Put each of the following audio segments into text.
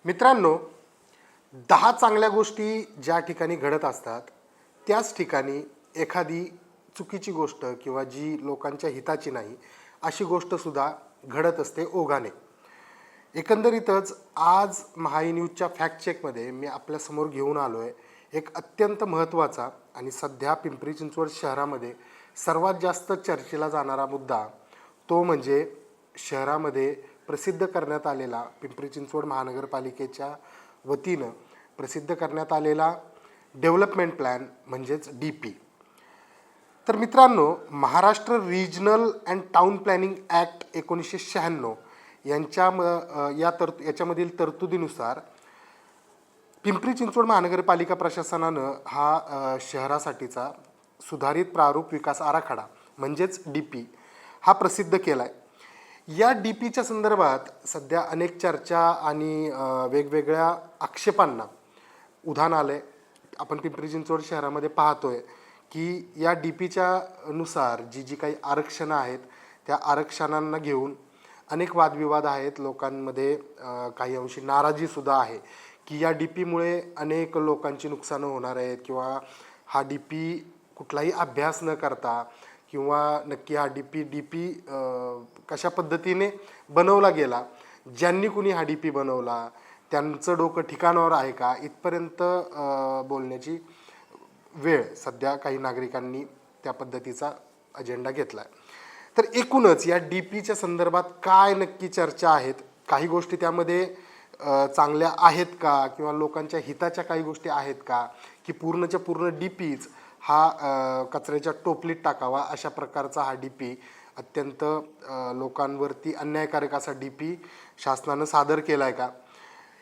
मित्रांनो, 10 चांगल्या गोष्टी ज्या ठिकाणी घडत असतात, त्याच ठिकाणी एखादी चुकीची गोष्ट किंवा जी लोकांच्या हिताची नाही, अशी गोष्टसुद्धा घडत असते ओघाने. एकंदरीतच आज महाई न्यूजच्या फॅक्ट चेकमध्ये मी आपल्यासमोर घेऊन आलो आहे एक अत्यंत महत्त्वाचा आणि सध्या पिंपरी चिंचवड शहरामध्ये सर्वात जास्त चर्चेला जाणारा मुद्दा, तो म्हणजे शहरामध्ये प्रसिद्ध करण्यात आलेला पिंपरी चिंचवड महानगरपालिकेच्या वतीनं प्रसिद्ध करण्यात आलेला डेव्हलपमेंट प्लॅन म्हणजेच DP. तर मित्रांनो, Maharashtra regional and town planning act 1996 याच्यामधील तरतुदीनुसार पिंपरी चिंचवड महानगरपालिका प्रशासनानं हा शहरासाठीचा सुधारित प्रारूप विकास आराखडा म्हणजेच DP हा प्रसिद्ध केला आहे. या DPच्या संदर्भात सध्या अनेक चर्चा आणि वेगवेगळ्या आक्षेपांना उधाण आलं आहे. आपण पिंपरी चिंचवड शहरामध्ये पाहतोय की या DPच्या नुसार जी काही आरक्षणं आहेत, त्या आरक्षणांना घेऊन अनेक वादविवाद आहेत. लोकांमध्ये काही अंशी नाराजीसुद्धा आहे की या DPमुळे अनेक लोकांची नुकसानं होणार आहेत किंवा हा DP कुठलाही अभ्यास न करता किंवा नक्की हा DP कशा पद्धतीने बनवला गेला, ज्यांनी कुणी हा DP बनवला त्यांचं डोकं ठिकाणावर आहे का, इथपर्यंत बोलण्याची वेळ सध्या काही नागरिकांनी त्या पद्धतीचा अजेंडा घेतला आहे. तर एकूणच या DPच्या संदर्भात काय नक्की चर्चा आहेत, काही गोष्टी त्यामध्ये चांगल्या आहेत का किंवा लोकांच्या हिताच्या काही गोष्टी आहेत का, की पूर्णच्या पूर्ण DPच हा कचऱ्याच्या टोपलीत टाकावा अशा प्रकारचा हा DP, अत्यंत लोकांवरती अन्यायकारक असा DP शासनानं सादर केला आहे का.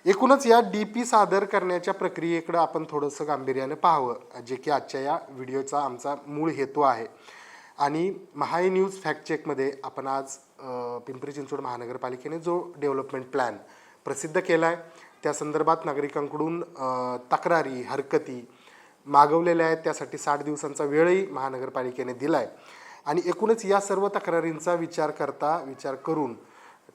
एकूणच या DP सादर करण्याच्या प्रक्रियेकडं आपण थोडंसं गांभीर्याने पाहावं, जे की आजच्या या व्हिडिओचा आमचा मूळ हेतू आहे. आणि महाई न्यूज फॅक्ट चेकमध्ये आपण आज पिंपरी चिंचवड महानगरपालिकेने जो डेव्हलपमेंट प्लॅन प्रसिद्ध केला आहे त्या संदर्भात नागरिकांकडून तक्रारी, हरकती मागवलेल्या आहेत. त्यासाठी 60 दिवसांचा वेळही महानगरपालिकेने दिला आहे आणि एकूणच या सर्व तक्रारींचा विचार करून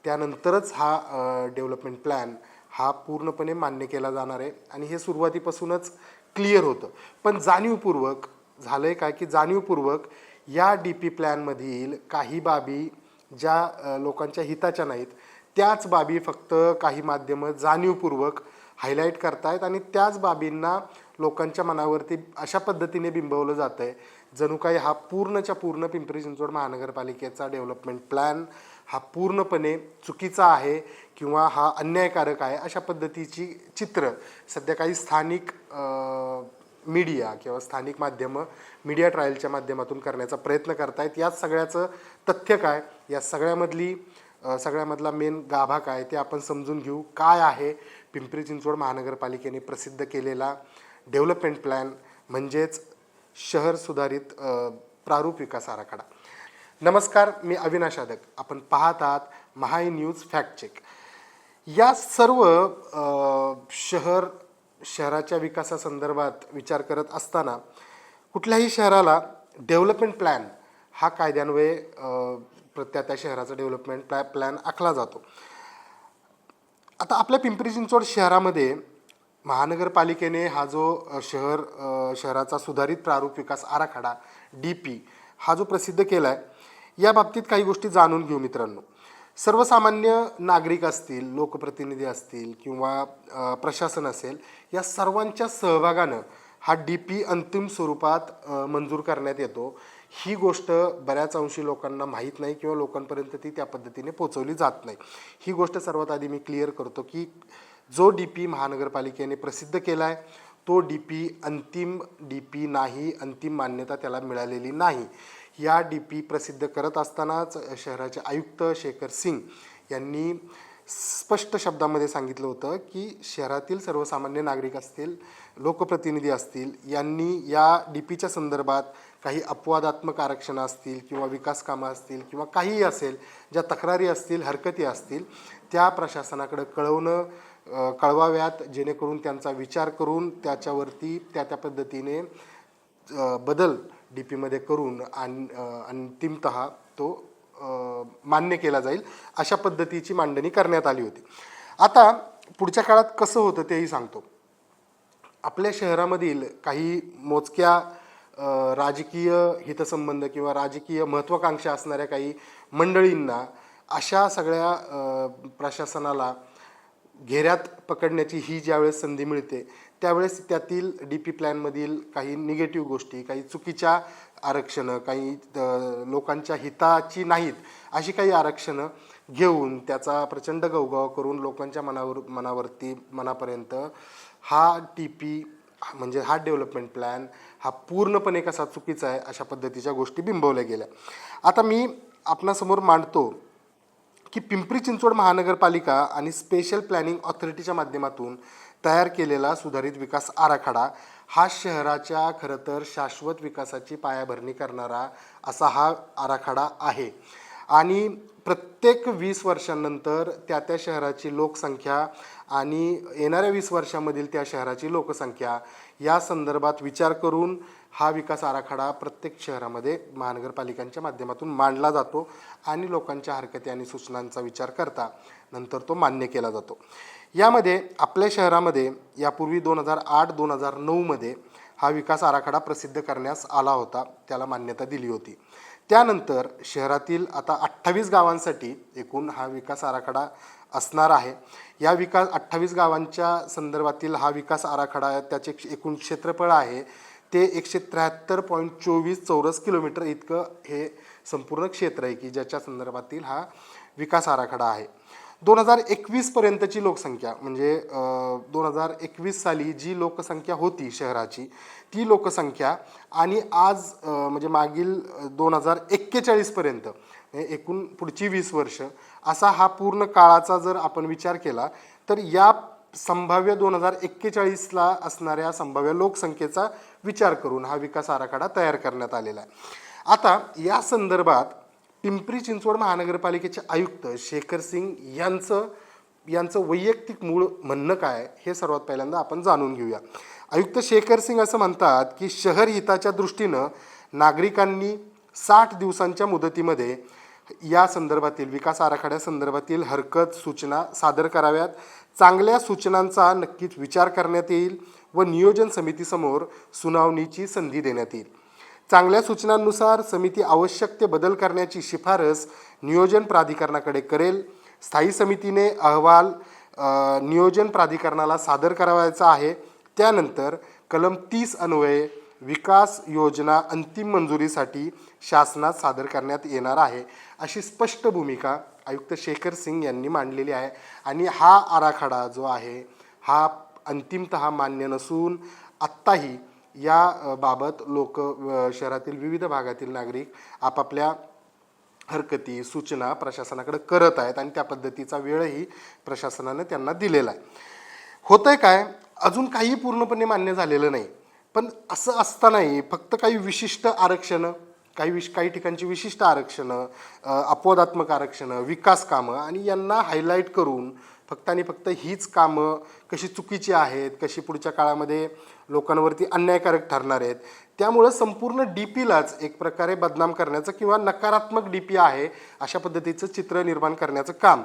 त्यानंतरच हा डेव्हलपमेंट प्लॅन हा पूर्णपणे मान्य केला जाणार आहे. आणि हे सुरुवातीपासूनच क्लिअर होतं, पण जाणीवपूर्वक झालं आहे काय की जाणीवपूर्वक या DP प्लॅनमधील काही बाबी ज्या लोकांच्या हिताच्या नाहीत, त्याच बाबी फक्त काही माध्यमं जाणीवपूर्वक हायलाईट करतायत आणि त्याच बाबींना लोकांच्या मनावरती अशा पद्धतीने बिंबवलं जातं आहे जणू काही हा पूर्णच्या पूर्ण पिंपरी चिंचवड महानगरपालिकेचा डेव्हलपमेंट प्लॅन हा पूर्णपणे चुकीचा आहे किंवा हा अन्यायकारक आहे, अशा पद्धतीची चित्र सध्या काही स्थानिक मीडिया किंवा स्थानिक माध्यमं मीडिया ट्रायलच्या माध्यमातून करण्याचा प्रयत्न करतायत. याच सगळ्याचं तथ्य काय, या सगळ्यामधला मेन गाभा काय ते आपण समजून घेऊ. काय आहे पिंपरी चिंचवड महानगरपालिकेने प्रसिद्ध केलेला डेव्हलपमेंट प्लॅन म्हणजेच शहर सुधारित प्रारूप विकास आराखडा. नमस्कार, मी अविनाश आदक. आपण पाहत आहात महाई न्यूज फॅक्ट चेक. या सर्व शहराच्या विकासासंदर्भात विचार करत असताना कुठल्याही शहराला डेव्हलपमेंट प्लॅन हा कायद्यान्वये त्या शहराचा डेव्हलपमेंट प्लॅन आखला जातो. आता आपल्या पिंपरी चिंचवड शहरामध्ये महानगरपालिकेने हा जो शहराचा सुधारित प्रारूप विकास आराखडा DP हा जो प्रसिद्ध केला आहे, या बाबतीत काही गोष्टी जाणून घेऊ मित्रांनो. सर्वसामान्य नागरिक असतील, लोकप्रतिनिधी असतील किंवा प्रशासन असेल, या सर्वांच्या सहभागानं हा DP अंतिम स्वरूपात मंजूर करण्यात येतो. ही गोष्ट बऱ्याच अंशी लोकांना माहीत नाही किंवा लोकांपर्यंत ती त्या पद्धतीने पोचवली जात नाही. ही गोष्ट सर्वात आधी मी क्लिअर करतो की जो DP महानगरपालिकेने प्रसिद्ध केला आहे तो DP अंतिम DP नाही, अंतिम मान्यता त्याला मिळालेली नाही. या DP प्रसिद्ध करत असतानाच शहराचे आयुक्त शेखर सिंग यांनी स्पष्ट शब्दामध्ये सांगितलं होतं की शहरातील सर्वसामान्य नागरिक असतील, लोकप्रतिनिधी असतील, यांनी या DPच्या संदर्भात काही अपवादात्मक आरक्षणं असतील किंवा विकास कामं असतील किंवा काहीही असेल, ज्या तक्रारी असतील, हरकती असतील, त्या प्रशासनाकडे कळवाव्यात, जेणेकरून त्यांचा विचार करून त्याच्यावरती त्या पद्धतीने बदल DPमध्ये करून अंतिमतः तो मान्य केला जाईल, अशा पद्धतीची मांडणी करण्यात आली होती. आता पुढच्या काळात कसं होतं तेही सांगतो. आपल्या शहरामधील काही मोजक्या राजकीय हितसंबंध किंवा राजकीय महत्त्वाकांक्षा असणाऱ्या काही मंडळींना अशा सगळ्या प्रशासनाला घेऱ्यात पकडण्याची ही ज्यावेळेस संधी मिळते त्यावेळेस त्यातील DP प्लॅनमधील काही निगेटिव्ह गोष्टी, काही चुकीच्या आरक्षणं, काही लोकांच्या हिताची नाहीत अशी काही आरक्षणं घेऊन त्याचा प्रचंड गवगव करून लोकांच्या मनापर्यंत हा DP म्हणजे हा डेव्हलपमेंट प्लॅन हा पूर्णपणे कसा चुकीचा आहे अशा पद्धतीच्या गोष्टी बिंबवल्या गेल्या. आता मी आपणासमोर मांडतो की पिंपरी चिंचवड महानगरपालिका आणि स्पेशल प्लॅनिंग ऑथॉरिटीच्या माध्यमातून तयार केलेला सुधारित विकास आराखडा हा शहराच्या खरं तर शाश्वत विकासाची पायाभरणी करणारा असा हा आराखडा आहे. आणि प्रत्येक 20 वर्षांनंतर त्या शहराची लोकसंख्या आणि येणाऱ्या 20 वर्षांमधील त्या शहराची लोकसंख्या या संदर्भात विचार करून हा विकास आराखडा प्रत्येक शहरामध्ये महानगरपालिकांच्या माध्यमातून मांडला जातो आणि लोकांच्या हरकती आणि सूचनांचा विचार करता नंतर तो मान्य केला जातो. यामध्ये आपल्या शहरामध्ये यापूर्वी 2008-2009 हा विकास आराखडा प्रसिद्ध करण्यास आला होता, त्याला मान्यता दिली होती. त्यानंतर शहरातील आता 28 गावांसाठी एकूण हा विकास आराखडा असणार आहे. या 28 गावांच्या संदर्भातील हा विकास आराखडा त्याचे एकूण क्षेत्रफळ आहे ते 173.24 चौरस किलोमीटर इतकं हे संपूर्ण क्षेत्र आहे की ज्याच्या संदर्भातील हा विकास आराखडा आहे. 2021 पर्यंतची लोकसंख्या म्हणजे 2021 साली जी लोकसंख्या होती शहराची ती लोकसंख्या आणि आज म्हणजे मागील 2041 पर्यंत एकूण पुढची 20 वर्ष असा हा पूर्ण काळाचा जर आपण विचार केला तर या संभाव्य 2041ला असणाऱ्या संभाव्य लोकसंख्येचा विचार करून हा विकास आराखडा तयार करण्यात आलेला आहे. आता या संदर्भात पिंपरी चिंचवड महानगरपालिकेचे आयुक्त शेखर सिंग यांचं वैयक्तिक मूळ म्हणणं काय हे सर्वात पहिल्यांदा आपण जाणून घेऊया. आयुक्त शेखर सिंग असं म्हणतात की शहर हिताच्या दृष्टीनं नागरिकांनी 60 दिवसांच्या मुदतीमध्ये या संदर्भातील विकास आराखड्यासंदर्भातील हरकत सूचना सादर कराव्यात. चांगल्या सूचनांचा नक्कीच विचार करण्यात येईल व नियोजन समितीसमोर सुनावणीची संधी देण्यात येईल. चांगल्या सूचनांनुसार समिती आवश्यक ते बदल करण्याची शिफारस नियोजन प्राधिकरणाकडे करेल. स्थायी समितीने अहवाल नियोजन प्राधिकरणाला सादर करावयाचा आहे. त्यानंतर कलम 30 अन्वये विकास योजना अंतिम मंजुरीसाठी शासनात सादर करण्यात येणार आहे अशी स्पष्ट भूमिका आयुक्त शेखर सिंग यांनी मांडलेली आहे. आणि हा आराखडा जो आहे हा अंतिमतः मान्य नसून आत्ताही या बाबत लोक शहरातील विविध भागातील नागरिक आपापल्या हरकती सूचना प्रशासनाकडे करत आहेत आणि त्या पद्धतीचा वेळही प्रशासनाने त्यांना दिलेला आहे. होतंय काय अजून काही पूर्णपणे मान्य झालेलं नाही, पण असं असतानाही फक्त काही विशिष्ट आरक्षणं काही ठिकाणची विशिष्ट आरक्षणं अपवादात्मक आरक्षणं विकास कामं आणि यांना हायलाईट करून फक्त आणि फक्त हीच कामं कशी चुकीची आहेत कशी पुढच्या काळामध्ये लोकांवरती अन्यायकारक ठरणार आहेत त्यामुळं संपूर्ण DPलाच एक प्रकारे बदनाम करण्याचं किंवा नकारात्मक DP आहे अशा पद्धतीचं चित्र निर्माण करण्याचं काम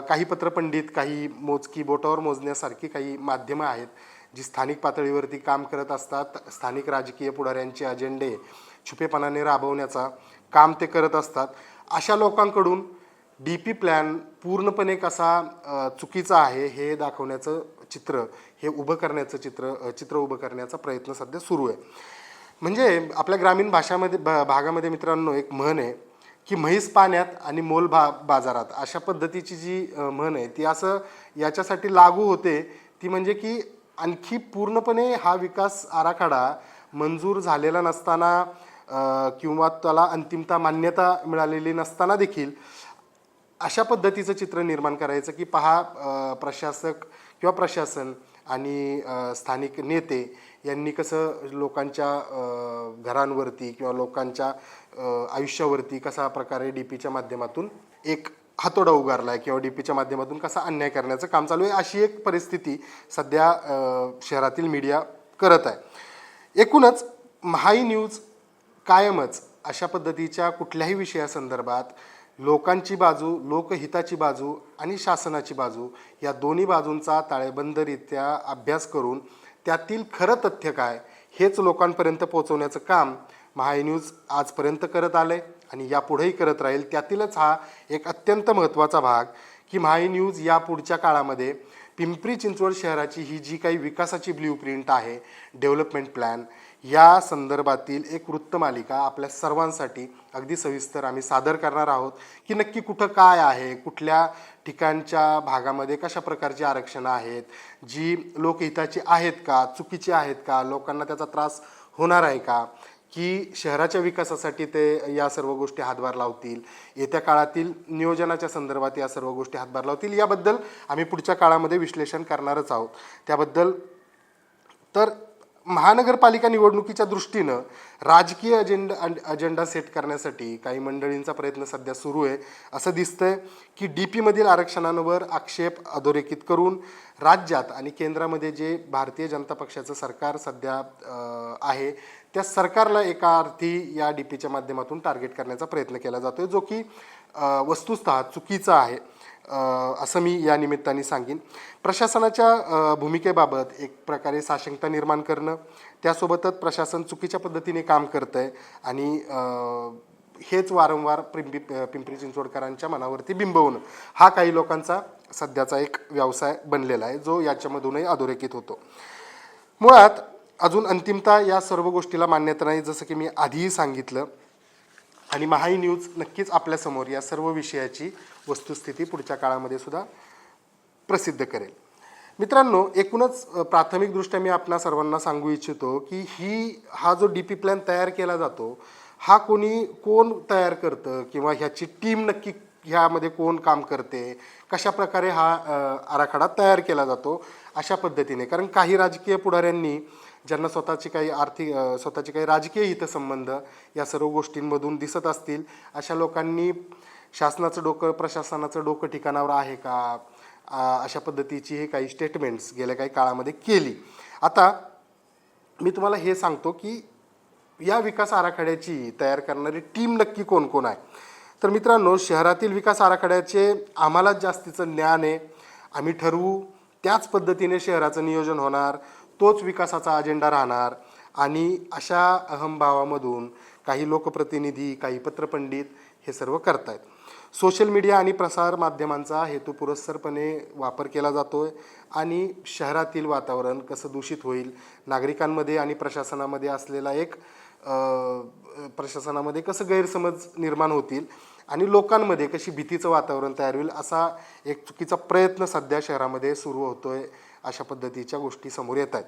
काही पत्रपंडित काही मोजकी बोटावर मोजण्यासारखी काही माध्यमं आहेत जी स्थानिक पातळीवरती काम करत असतात. स्थानिक राजकीय पुढाऱ्यांचे अजेंडे छुपेपणाने राबवण्याचा काम ते करत असतात. अशा लोकांकडून DP प्लॅन पूर्णपणे कसा चुकीचा आहे हे दाखवण्याचं चित्र हे उभं करण्याचं चित्र उभं करण्याचा प्रयत्न सध्या सुरू आहे. म्हणजे आपल्या ग्रामीण भागामध्ये मित्रांनो एक म्हण आहे की म्हैस पाण्यात आणि मोल बाजारात अशा पद्धतीची जी म्हण आहे ती असं याच्यासाठी लागू होते. ती म्हणजे की आणखी पूर्णपणे हा विकास आराखडा मंजूर झालेला नसताना किंवा त्याला अंतिमता मान्यता मिळालेली नसताना देखील अशा पद्धतीचं चित्र निर्माण करायचं की पहा प्रशासक किंवा प्रशासन आणि स्थानिक नेते यांनी कसं लोकांच्या घरांवरती किंवा लोकांच्या आयुष्यावरती कसा प्रकारे DPच्या माध्यमातून एक हातोडा उगारला आहे किंवा DPच्या माध्यमातून कसा अन्याय करण्याचं काम चालू आहे अशी एक परिस्थिती सध्या शहरातील मीडिया करत आहे. एकूणच महाई न्यूज कायमच अशा पद्धतीच्या कुठल्याही विषयासंदर्भात लोकांची बाजू, लोकहिताची बाजू आणि शासनाची बाजू या दोन्ही बाजूंचा ताळेबंदरित्या अभ्यास करून त्यातील खरं तथ्य काय हेच लोकांपर्यंत पोहोचवण्याचं काम महाई न्यूज आजपर्यंत करत आले आणि यापुढेही करत राहील. त्यातीलच हा एक अत्यंत महत्त्वाचा भाग की महाई न्यूज या पुढच्या काळामध्ये पिंपरी चिंचवड शहराची ही जी काही विकासाची ब्ल्यूप्रिंट आहे, डेव्हलपमेंट प्लॅन, या संदर्भातील एक वृत्तमालिका आपल्या सर्वांसाठी अगदी सविस्तर आम्ही सादर करणार आहोत की नक्की कुठं काय आहे, कुठल्या ठिकाणच्या भागामध्ये कशा प्रकारची आरक्षणं आहेत, जी लोकहिताची आहेत का, चुकीची आहेत का, लोकांना त्याचा त्रास होणार आहे का, की शहराच्या विकासासाठी ते या सर्व गोष्टी हातभार लावतील, येत्या काळातील नियोजनाच्या संदर्भात या सर्व गोष्टी हातभार लावतील, याबद्दल आम्ही पुढच्या काळामध्ये विश्लेषण करणारच आहोत. त्याबद्दल तर महानगरपालिका निवडणुकीच्या दृष्टीनं राजकीय अजेंडा सेट करण्यासाठी काही मंडळींचा प्रयत्न सध्या सुरू आहे. असं दिसतंय की DPमधील आरक्षणांवर आक्षेप अधोरेखित करून राज्यात आणि केंद्रामध्ये जे भारतीय जनता पक्षाचं सरकार सध्या आहे त्या सरकारला एका अर्थी या DPच्या माध्यमातून टार्गेट करण्याचा प्रयत्न केला जातो, जो की वस्तुतः चुकीचा आहे असं मी या निमित्ताने सांगेन. प्रशासनाच्या भूमिकेबाबत एक प्रकारे साशंकता निर्माण करणं, त्यासोबतच प्रशासन चुकीच्या पद्धतीने काम करतं आहे आणि हेच वारंवार पिंपरी चिंचवडकरांच्या मनावरती बिंबवणं हा काही लोकांचा सध्याचा एक व्यवसाय बनलेला आहे, जो याच्यामधूनही अधोरेखित होतो. मुळात अजून अंतिमता या सर्व गोष्टीला मान्यता नाही, जसं की मी आधीही सांगितलं, आणि महाई न्यूज नक्कीच आपल्यासमोर या सर्व विषयाची वस्तुस्थिती पुढच्या काळामध्ये सुद्धा प्रसिद्ध करेल. मित्रांनो, एकूणच प्राथमिकदृष्ट्या मी आपणा सर्वांना सांगू इच्छितो की हा जो DP प्लॅन तयार केला जातो हा कोण तयार करतं किंवा ह्याची टीम नक्की ह्यामध्ये कोण काम करते, कशा प्रकारे हा आराखडा तयार केला जातो अशा पद्धतीने. कारण काही राजकीय पुढाऱ्यांनी ज्यांना स्वतःची काही राजकीय हितसंबंध या सर्व गोष्टींमधून दिसत असतील, अशा लोकांनी शासनाचं डोकं, प्रशासनाचं डोकं ठिकाणावर आहे का अशा पद्धतीची हे काही स्टेटमेंट्स गेल्या काही काळामध्ये केली. आता मी तुम्हाला हे सांगतो की या विकास आराखड्याची तयार करणारी टीम नक्की कोण कोण आहे. तर मित्रांनो, शहरातील विकास आराखड्याचे आम्हालाच जास्तीचं ज्ञान आहे. आम्ही ठरवू, त्याच पद्धतीने शहराचं नियोजन होणार, तोच विकासाचा अजेंडा राहणार. आणि अशा अहमभावामधून काही लोकप्रतिनिधी, काही पत्रपंडित हे सर्व करतायत. सोशल मीडिया आणि प्रसार माध्यमांचा हेतुपुरस्सरपणे वापर केला जातो आहे आणि शहरातील वातावरण कसं दूषित होईल, नागरिकांमध्ये आणि प्रशासनामध्ये असलेला एक प्रशासनामध्ये कसं गैरसमज निर्माण होतील आणि लोकांमध्ये कशी भीतीचं वातावरण तयार होईल, असा एक चुकीचा प्रयत्न सध्या शहरामध्ये सुरू होतोय. अशा पद्धतीच्या गोष्टी समोर येत आहेत.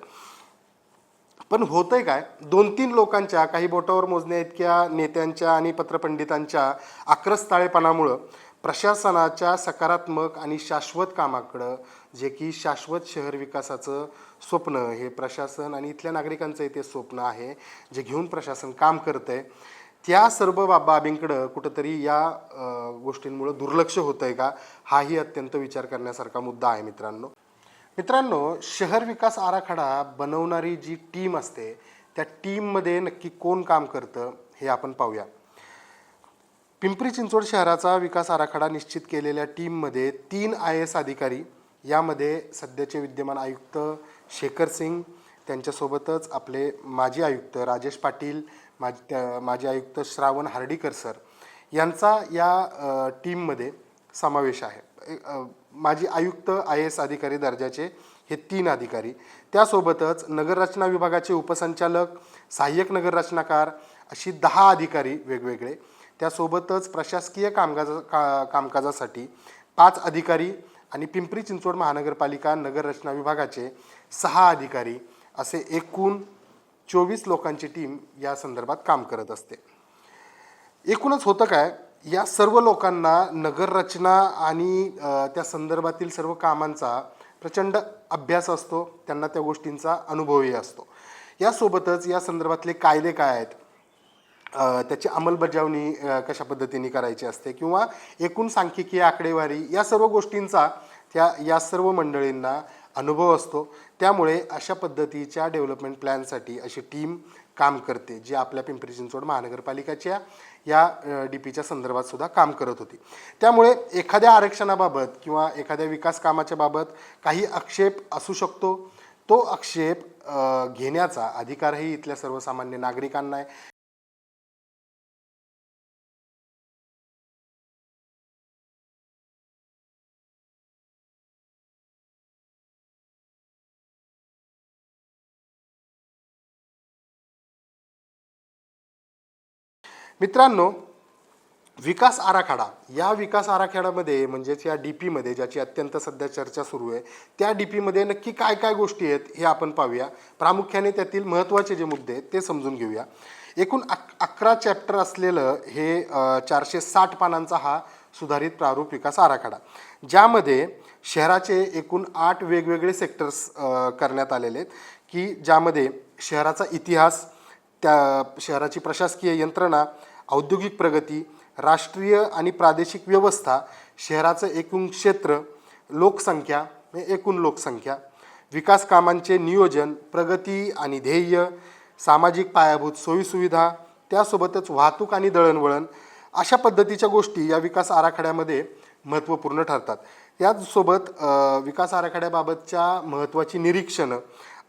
पण होतंय काय, 2-3 लोकांच्या, काही बोटावर मोजण्या इतक्या नेत्यांच्या आणि पत्रपंडितांच्या आक्रस्ताळेपणामुळं प्रशासनाच्या सकारात्मक आणि शाश्वत कामाकडं, जे की शाश्वत शहर विकासाचं स्वप्न, हे प्रशासन आणि इथल्या नागरिकांचंही ते स्वप्न आहे जे घेऊन प्रशासन काम करतंय, त्या सर्व बाबींकडं कुठंतरी या गोष्टींमुळं दुर्लक्ष होतंय का, हाही अत्यंत विचार करण्यासारखा मुद्दा आहे. मित्रांनो, शहर विकास आराखडा बनवणारी जी टीम असते त्या टीममध्ये नक्की कोण काम करतं हे आपण पाहूया. पिंपरी चिंचवड शहराचा विकास आराखडा निश्चित केलेल्या टीममध्ये 3 IAS अधिकारी, यामध्ये सध्याचे विद्यमान आयुक्त शेखर सिंग, त्यांच्यासोबतच आपले माजी आयुक्त राजेश पाटील, माजी आयुक्त श्रावण हार्डीकर सर यांचा या टीममध्ये समावेश आहे. माजी आयुक्त IAS अधिकारी दर्जाचे हे 3 अधिकारी, त्यासोबतच नगररचना विभागाचे उपसंचालक, सहाय्यक नगररचनाकार अशी 10 अधिकारी वेगवेगळे, त्यासोबतच प्रशासकीय कामकाजासाठी 5 अधिकारी आणि पिंपरी चिंचवड महानगरपालिका नगररचना विभागाचे 6 अधिकारी, असे एकूण 24 लोकांची टीम या संदर्भात काम करत असते. एकूणच होतं काय, या सर्व लोकांना नगररचना आणि त्या संदर्भातील सर्व कामांचा प्रचंड अभ्यास असतो, त्यांना त्या गोष्टींचा अनुभवही असतो. यासोबतच या संदर्भातले कायदे काय आहेत, त्याची अंमलबजावणी कशा पद्धतीने करायची असते किंवा एकूण सांख्यिकीय आकडेवारी, या सर्व गोष्टींचा या सर्व मंडळींना अनुभव असतो. त्यामुळे अशा पद्धतीच्या डेव्हलपमेंट प्लॅनसाठी अशी टीम काम करते, जी आपल्या पिंपरी चिंचवड महानगरपालिकेच्या या डी पीच्या संदर्भात सुद्धा काम करत होती. त्यामुळे एखाद्या आरक्षणाबाबत किंवा एखाद्या विकास कामाच्या बाबत काही आक्षेप असू शकतो. तो आक्षेप घेण्याचा अधिकारही इथल्या सर्वसामान्य नागरिकांना आहे. मित्रांनो, विकास आराखडा, या विकास आराखड्यामध्ये म्हणजेच या डी पीमध्ये ज्याची अत्यंत सध्या चर्चा सुरू आहे, त्या डी पीमध्ये नक्की काय काय गोष्टी आहेत हे आपण पाहूया. प्रामुख्याने त्यातील महत्त्वाचे जे मुद्दे आहेत ते समजून घेऊया. एकूण 11 चॅप्टर असलेलं हे 460 पानांचा हा सुधारित प्रारूप विकास आराखडा, ज्यामध्ये शहराचे एकूण 8 वेगवेगळे सेक्टर्स करण्यात आलेले आहेत, की ज्यामध्ये शहराचा इतिहास, त्या शहराची प्रशासकीय यंत्रणा, औद्योगिक प्रगती, राष्ट्रीय आणि प्रादेशिक व्यवस्था, शहराचं एकूण क्षेत्र, लोकसंख्या एकूण लोकसंख्या, विकास कामांचे नियोजन, प्रगती आणि ध्येय, सामाजिक पायाभूत सोयीसुविधा, त्यासोबतच वाहतूक आणि दळणवळण, अशा पद्धतीच्या गोष्टी या विकास आराखड्यामध्ये महत्त्वपूर्ण ठरतात. याचसोबत विकास आराखड्याबाबतच्या महत्त्वाची निरीक्षणं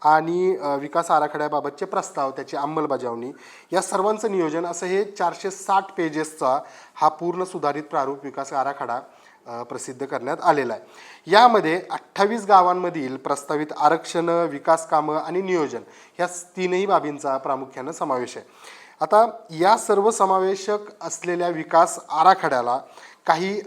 आणि विकास आराखड्याबाबतचे प्रस्ताव, त्याची अंमलबजावणी, या सर्वांचं नियोजन, असं हे 460 पेजेसचा हा पूर्ण सुधारित प्रारूप विकास आराखडा प्रसिद्ध करण्यात आलेला आहे. यामध्ये 28 गावांमधील प्रस्तावित आरक्षणं, विकास कामं आणि नियोजन ह्या 3ही बाबींचा प्रामुख्यानं समावेश आहे. आता या सर्व समावेशक असलेल्या विकास आराखड्याला काही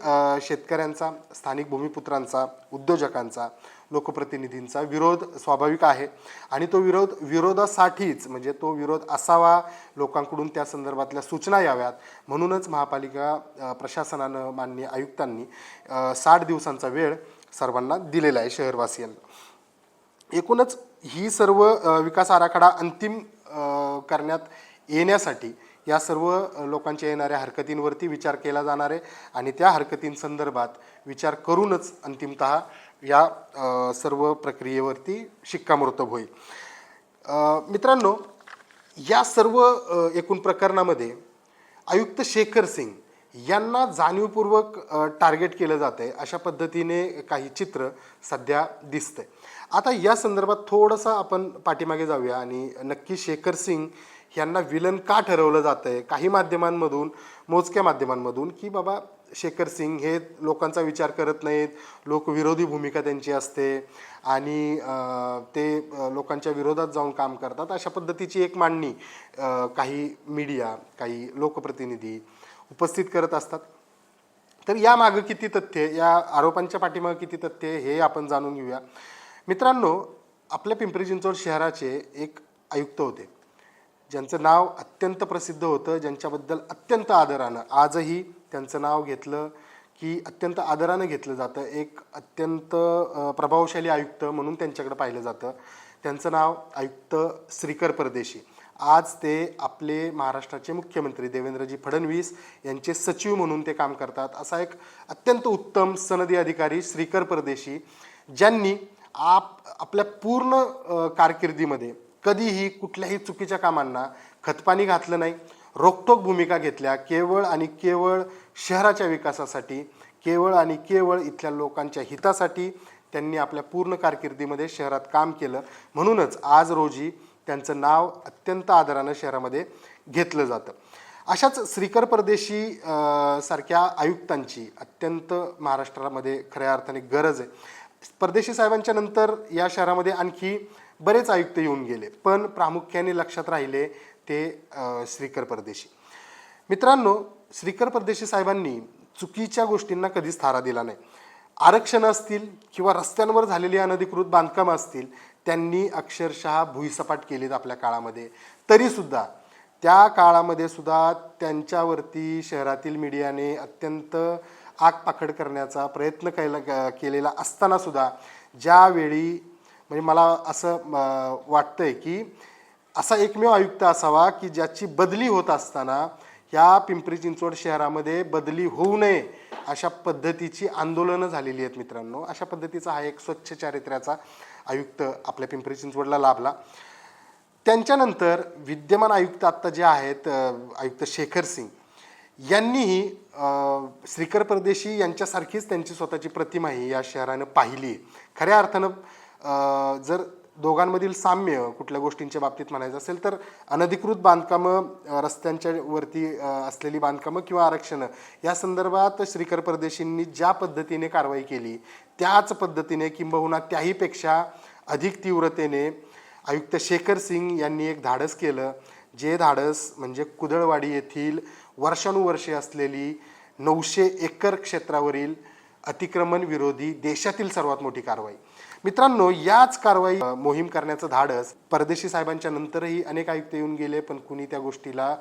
शेतकऱ्यांचा, स्थानिक भूमिपुत्रांचा, उद्योजकांचा, लोकप्रतिनिधींचा विरोध स्वाभाविक आहे आणि तो विरोधासाठीच, म्हणजे तो विरोध असावा, लोकांकडून त्या संदर्भातल्या सूचना याव्यात, म्हणूनच महापालिका प्रशासनानं, माननीय आयुक्तांनी 60 दिवसांचा वेळ सर्वांना दिलेला आहे, शहरवासियांना. एकूणच ही सर्व विकास आराखडा अंतिम करण्यात येण्यासाठी या सर्व लोकांच्या येणाऱ्या हरकतींवरती विचार केला जाणार आहे आणि त्या हरकतींसंदर्भात विचार करूनच अंतिमतः या सर्व प्रक्रियेवरती शिक्कामोर्तब होईल. मित्रांनो, या सर्व एकूण प्रकरणामध्ये आयुक्त शेखर सिंग यांना जाणीवपूर्वक टार्गेट केलं जातं आहे, अशा पद्धतीने काही चित्र सध्या दिसतंय. आता या संदर्भात थोडंसं आपण पाठीमागे जाऊया आणि नक्की शेखर सिंग यांना विलन का ठरवलं जातं आहे. काही माध्यमांमधून, मोजक्या माध्यमांमधून, की बाबा शेखर सिंग हे लोकांचा विचार करत नाहीत, लोकविरोधी भूमिका त्यांची असते आणि ते लोकांच्या विरोधात जाऊन काम करतात, अशा पद्धतीची एक मांडणी काही मीडिया, काही लोकप्रतिनिधी उपस्थित करत असतात. तर यामागं किती तथ्य, या आरोपांच्या पाठीमागं किती तथ्य, हे आपण जाणून घेऊया. मित्रांनो, आपल्या पिंपरी चिंचवड शहराचे एक आयुक्त होते, ज्यांचं नाव अत्यंत प्रसिद्ध होतं, ज्यांच्याबद्दल अत्यंत आदरानं आजही त्यांचं नाव घेतलं की अत्यंत आदरानं घेतलं जातं. एक अत्यंत प्रभावशाली आयुक्त म्हणून त्यांच्याकडे पाहिलं जातं. त्यांचं नाव आयुक्त श्रीकर परदेशी. आज ते आपले महाराष्ट्राचे मुख्यमंत्री देवेंद्रजी फडणवीस यांचे सचिव म्हणून ते काम करतात. असा एक अत्यंत उत्तम सनदी अधिकारी श्रीकर परदेशी, ज्यांनी आपल्या पूर्ण कारकिर्दीमध्ये कधीही कुठल्याही चुकीच्या कामांना खतपाणी घातलं नाही, रोखठोक भूमिका घेतल्या. केवळ आणि केवळ शहराच्या विकासासाठी, केवळ आणि केवळ इथल्या लोकांच्या हितासाठी त्यांनी आपल्या पूर्ण कारकिर्दीमध्ये शहरात काम केलं. म्हणूनच आज रोजी त्यांचं नाव अत्यंत आदरानं शहरामध्ये घेतलं जातं. अशाच श्रीकर परदेशी सारख्या आयुक्तांची अत्यंत महाराष्ट्रामध्ये खऱ्या अर्थाने गरज आहे. परदेशी साहेबांच्या नंतर या शहरामध्ये आणखी बरेच आयुक्त येऊन गेले, पण प्रामुख्याने लक्षात राहिले ते श्रीकर परदेशी. मित्रांनो, श्रीकर परदेशी साहेबांनी चुकीच्या गोष्टींना कधीच थारा दिला नाही. आरक्षण असतील किंवा रस्त्यांवर झालेली अनधिकृत बांधकामं असतील, त्यांनी अक्षरशः भुईसपाट केलीत आपल्या काळामध्ये. तरीसुद्धा त्या काळामध्ये सुद्धा त्यांच्यावरती शहरातील मीडियाने अत्यंत आगपाखड करण्याचा प्रयत्न केलेला असताना सुद्धा, ज्यावेळी म्हणजे मला असं वाटतंय की असा एकमेव आयुक्त असावा की ज्याची बदली होत असताना या पिंपरी चिंचवड शहरामध्ये बदली होऊ नये अशा पद्धतीची आंदोलनं झालेली आहेत. मित्रांनो, अशा पद्धतीचा हा एक स्वच्छ चारित्र्याचा आयुक्त आपल्या पिंपरी चिंचवडला लाभला. त्यांच्यानंतर विद्यमान आयुक्त आत्ता जे आहेत, आयुक्त शेखर सिंग, यांनीही श्रीकर परदेशी यांच्यासारखीच त्यांची स्वतःची प्रतिमाही या शहरानं पाहिली आहे. खऱ्या अर्थानं जर दोघांमधील साम्य कुठल्या गोष्टींच्या बाबतीत म्हणायचं असेल तर अनधिकृत बांधकामं, रस्त्यांच्या वरती असलेली बांधकामं किंवा आरक्षणं या संदर्भात श्रीकर परदेशींनी ज्या पद्धतीने कारवाई केली त्याच पद्धतीने किंबहुना त्याहीपेक्षा अधिक तीव्रतेने आयुक्त शेखर सिंग यांनी एक धाडस केलं. जे धाडस म्हणजे कुदळवाडी येथील वर्षानुवर्षे असलेली 900 एकर क्षेत्रावरील अतिक्रमण विरोधी देशातील सर्वात मोठी कारवाई. मित्रांनो, याच कारवाई मोहीम करण्याचं धाडस परदेशी साहेबांच्या नंतरही अनेक आयुक्त येऊन गेले, पण कुणी त्या गोष्टीला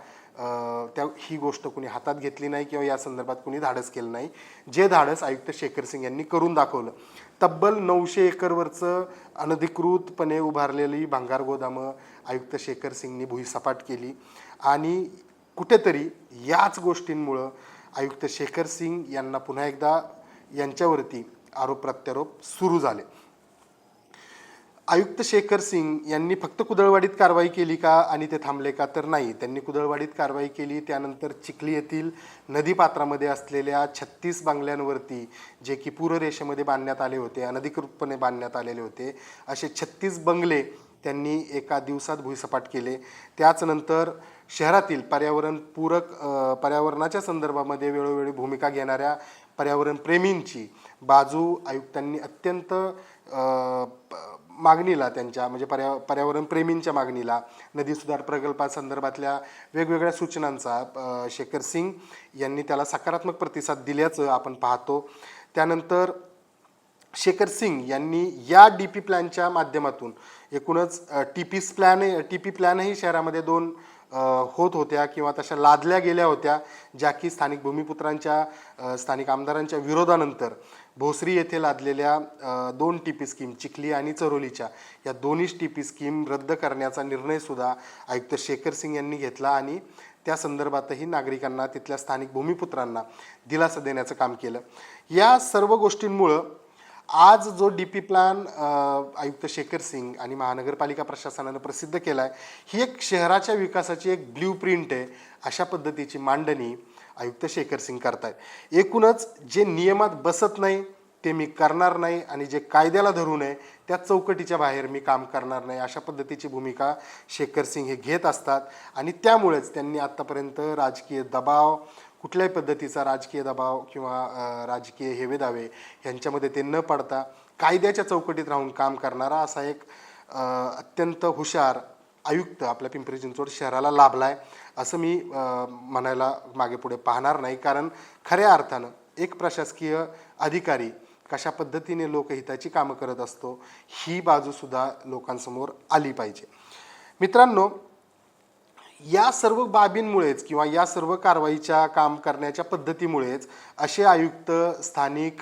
ही गोष्ट कुणी हातात घेतली नाही किंवा या संदर्भात कुणी धाडस केलं नाही. जे धाडस आयुक्त शेखर सिंग यांनी करून दाखवलं. तब्बल 900 एकरवरचं अनधिकृतपणे उभारलेली भांगार गोदामं आयुक्त शेखर सिंगनी भुईसपाट केली आणि कुठेतरी याच गोष्टींमुळं आयुक्त शेखर सिंग यांना पुन्हा एकदा यांच्यावरती आरोप प्रत्यारोप सुरू झाले. आयुक्त शेखर सिंग यांनी फक्त कुदळवाडीत कारवाई केली का आणि ते थांबले का? तर नाही. त्यांनी कुदळवाडीत कारवाई केली, त्यानंतर चिखली येथील नदीपात्रामध्ये असलेल्या 36 बंगल्यांवरती, जे की पूररेषेमध्ये बांधण्यात आले होते, अनधिकृतपणे बांधण्यात आलेले होते, असे 36 बंगले त्यांनी एका दिवसात भुईसपाट केले. त्याचनंतर शहरातील पर्यावरणाच्या संदर्भामध्ये वेळोवेळी भूमिका घेणाऱ्या पर्यावरणप्रेमींची बाजू आयुक्तांनी अत्यंत मागणीला, त्यांच्या म्हणजे पर्यावरणप्रेमींच्या मागणीला, नदी सुधार प्रकल्पासंदर्भातल्या वेगवेगळ्या सूचनांचा शेखर सिंग यांनी त्याला सकारात्मक प्रतिसाद दिल्याचं आपण पाहतो. त्यानंतर शेखर सिंग यांनी या DP प्लॅनच्या माध्यमातून एकूणच टीपी प्लॅनही शहरामध्ये 2 होत होत्या किंवा तशा लादल्या गेल्या होत्या, ज्या की स्थानिक भूमिपुत्रांच्या स्थानिक आमदारांच्या विरोधानंतर भोसरी येथे लादलेल्या 2 TP स्कीम, चिखली आणि चरोलीच्या, या दोन्हीच TP स्कीम रद्द करण्याचा निर्णयसुद्धा आयुक्त शेखर सिंग यांनी घेतला आणि त्या संदर्भातही नागरिकांना, तिथल्या स्थानिक भूमिपुत्रांना दिलासा देण्याचं काम केलं. या सर्व गोष्टींमुळं आज जो DP प्लॅन आयुक्त शेखर सिंग आणि महानगरपालिका प्रशासनानं प्रसिद्ध केला आहे, ही एक शहराच्या विकासाची एक ब्ल्यूप्रिंट आहे, अशा पद्धतीची मांडणी आयुक्त शेखर सिंग करतायत. एकूणच जे नियमात बसत नाही ते मी करणार नाही आणि जे कायद्याला धरू नये त्या चौकटीच्या बाहेर मी काम करणार नाही, अशा पद्धतीची भूमिका शेखर सिंग हे घेत असतात. आणि त्यामुळेच त्यांनी आत्तापर्यंत राजकीय दबाव, कुठल्याही पद्धतीचा राजकीय दबाव किंवा राजकीय हेवेदावे यांच्यामध्ये ते न पडता कायद्याच्या चौकटीत राहून काम करणारा असा एक अत्यंत हुशार आयुक्त आपल्या पिंपरी चिंचवड शहराला लाभला आहे, असं मी म्हणायला मागे पुढे पाहणार नाही. कारण खऱ्या अर्थानं एक प्रशासकीय अधिकारी कशा पद्धतीने लोकहिताची कामं करत असतो, ही बाजूसुद्धा लोकांसमोर आली पाहिजे. मित्रांनो, या सर्व बाबींमुळेच किंवा या सर्व कारवाईच्या काम करण्याच्या पद्धतीमुळेच असे आयुक्त स्थानिक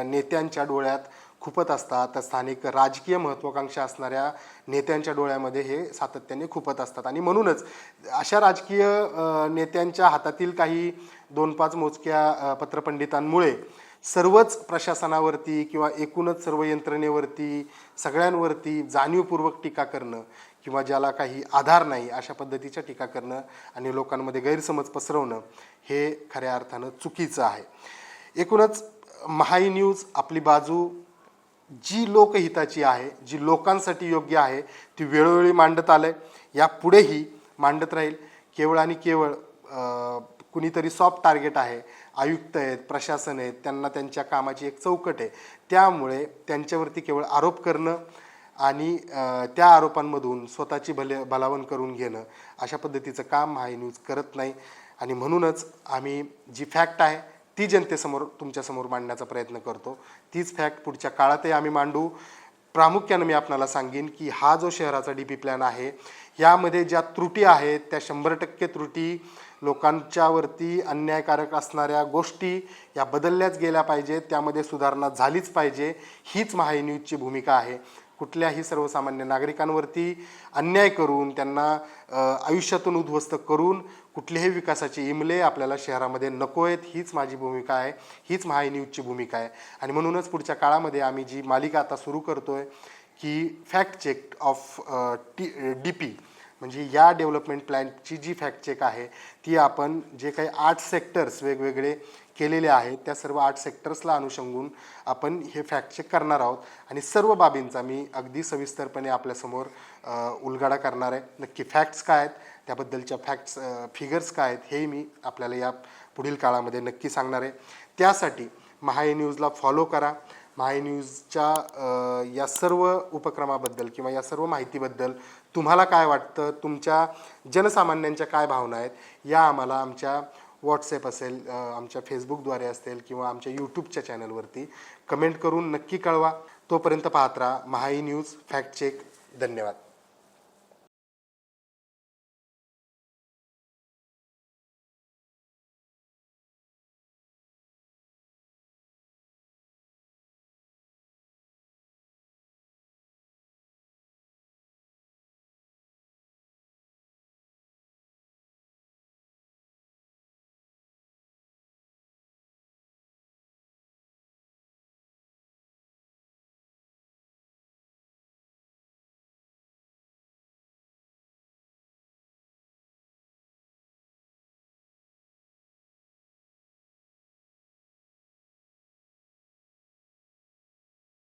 नेत्यांच्या डोळ्यात खुपत असतात. स्थानिक राजकीय महत्त्वाकांक्षा असणाऱ्या नेत्यांच्या डोळ्यामध्ये हे सातत्याने खुपत असतात आणि म्हणूनच अशा राजकीय नेत्यांच्या हातातील काही 2-5 मोजक्या पत्रपंडितांमुळे सर्वच प्रशासनावरती किंवा एकूणच सर्व यंत्रणेवरती, सगळ्यांवरती जाणीवपूर्वक टीका करणं किंवा ज्याला काही आधार नाही अशा पद्धतीच्या टीका करणं आणि लोकांमध्ये गैरसमज पसरवणं हे खऱ्या अर्थानं चुकीचं आहे. एकूणच महाई न्यूज आपली बाजू जी लोकहिताची आहे, जी लोकांसाठी योग्य आहे, ती वेळोवेळी मांडत आलंय, यापुढेही मांडत राहील. केवळ आणि केवळ कुणीतरी सॉफ्ट टार्गेट आहे, आयुक्त आहेत, प्रशासन आहेत, त्यांना त्यांच्या कामाची एक चौकट आहे, त्यामुळे त्यांच्यावरती केवळ आरोप करणं आणि त्या आरोपांमधून स्वतःची भलावण करून घेणं अशा पद्धतीचं काम महाई न्यूज करत नाही. आणि म्हणूनच आम्ही जी फॅक्ट आहे ती जनतेसमोर, तुमच्यासमोर मांडण्याचा प्रयत्न करतो. तीच फॅक्ट पुढच्या काळातही आम्ही मांडू. प्रामुख्यानं मी आपणाला सांगेन की हा जो शहराचा DP प्लॅन आहे, यामध्ये ज्या त्रुटी आहेत त्या 100% त्रुटी, लोकांच्यावरती अन्यायकारक असणाऱ्या गोष्टी या बदलल्याच गेल्या पाहिजेत, त्यामध्ये सुधारणा झालीच पाहिजे. हीच महाई न्यूजची भूमिका आहे. कुठल्याही सर्वसामान्य नागरिकांवरती अन्याय करून, त्यांना आयुष्यातून उद्ध्वस्त करून कुठल्याही विकासाचे इमले आपल्याला शहरामध्ये नको आहेत, हीच माझी भूमिका आहे, हीच महाई न्यूजची भूमिका आहे. आणि म्हणूनच पुढच्या काळामध्ये आम्ही जी मालिका आता सुरू करतो आहे की फॅक्ट चेक ऑफ DP, म्हणजे या डेव्हलपमेंट प्लॅनची जी फॅक्ट चेक आहे ती आपण जे काही 8 सेक्टर्स वेगवेगळे केलेले आहेत त्या सर्व 8 सेक्टर्सला अनुषंगून आपण हे फॅक्ट चेक करणार आहोत आणि सर्व बाबींचा मी अगदी सविस्तरपणे आपल्यासमोर उलगडा करणार आहे. नक्की फॅक्ट्स काय आहेत, त्याबद्दलच्या फॅक्ट्स फिगर्स काय आहेत हेही मी आपल्याला या पुढील काळामध्ये नक्की सांगणार आहे. त्यासाठी महाई न्यूजला फॉलो करा. महाई न्यूजच्या या सर्व उपक्रमाबद्दल किंवा या सर्व माहितीबद्दल तुम्हाला काय वाटतं, तुमच्या जनसामान्यांच्या काय भावना आहेत या आम्हाला आमच्या व्हॉट्सॲप असेल, आमच्या फेसबुकद्वारे असेल किंवा आमच्या यूट्यूबच्या चॅनलवरती कमेंट करून नक्की कळवा. तोपर्यंत पाहत राहा महाई न्यूज फॅक्ट चेक. धन्यवाद.